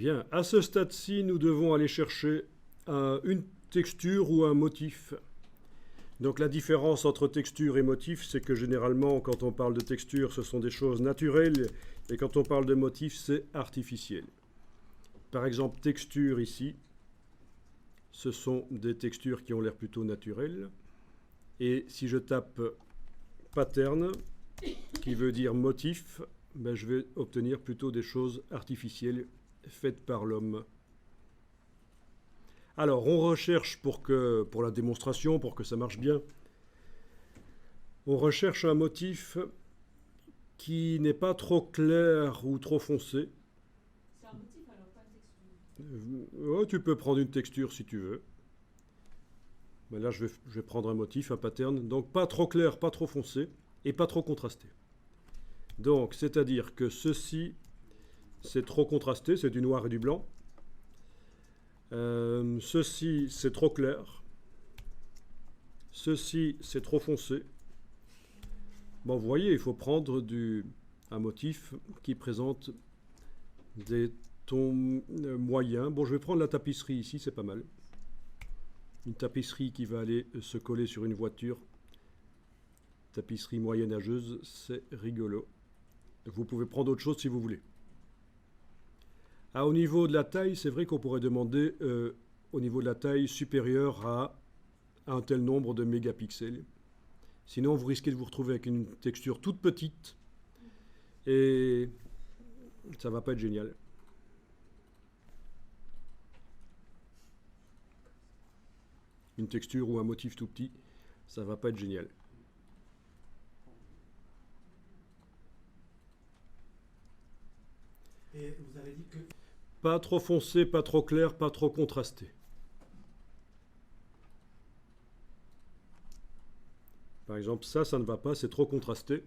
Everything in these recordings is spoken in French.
Bien, à ce stade-ci, nous devons aller chercher une texture ou un motif. Donc la différence entre texture et motif, c'est que généralement, quand on parle de texture, ce sont des choses naturelles, et quand on parle de motif, c'est artificiel. Par exemple, texture ici, ce sont des textures qui ont l'air plutôt naturelles. Et si je tape pattern, qui veut dire motif, ben je vais obtenir plutôt des choses artificielles faites par l'homme. Alors, on recherche pour la démonstration, pour que ça marche bien, on recherche un motif qui n'est pas trop clair ou trop foncé. C'est un motif alors, pas une texture. Oh, tu peux prendre une texture si tu veux. Mais là, je vais prendre un motif, un pattern. Donc, pas trop clair, pas trop foncé et pas trop contrasté. Donc, c'est-à-dire que ceci, c'est trop contrasté, c'est du noir et du blanc. Ceci, c'est trop clair. Ceci, c'est trop foncé. Bon, vous voyez, il faut prendre un motif qui présente des tons moyens. Bon, je vais prendre la tapisserie ici, c'est pas mal. Une tapisserie qui va aller se coller sur une voiture. Tapisserie moyenâgeuse, c'est rigolo. Vous pouvez prendre autre chose si vous voulez. Ah, au niveau de la taille, c'est vrai qu'on pourrait demander au niveau de la taille supérieure à un tel nombre de mégapixels. Sinon, vous risquez de vous retrouver avec une texture toute petite et ça ne va pas être génial. Une texture ou un motif tout petit, ça ne va pas être génial. Et vous avez dit que... Pas trop foncé, pas trop clair, pas trop contrasté. Par exemple, ça ne va pas, c'est trop contrasté.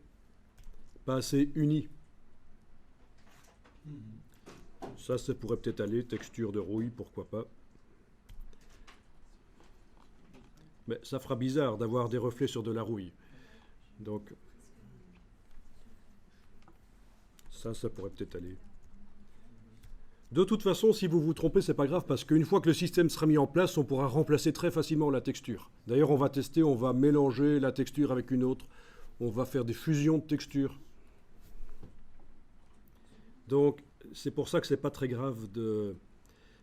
Pas assez uni. Ça pourrait peut-être aller, texture de rouille, pourquoi pas. Mais ça fera bizarre d'avoir des reflets sur de la rouille. Donc, ça pourrait peut-être aller. De toute façon, si vous vous trompez, c'est pas grave, parce qu'une fois que le système sera mis en place, on pourra remplacer très facilement la texture. D'ailleurs, on va tester, on va mélanger la texture avec une autre. On va faire des fusions de textures. Donc, c'est pour ça que c'est pas très grave de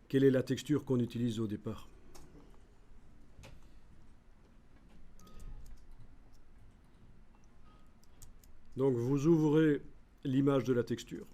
quelle est la texture qu'on utilise au départ. Donc, vous ouvrez l'image de la texture.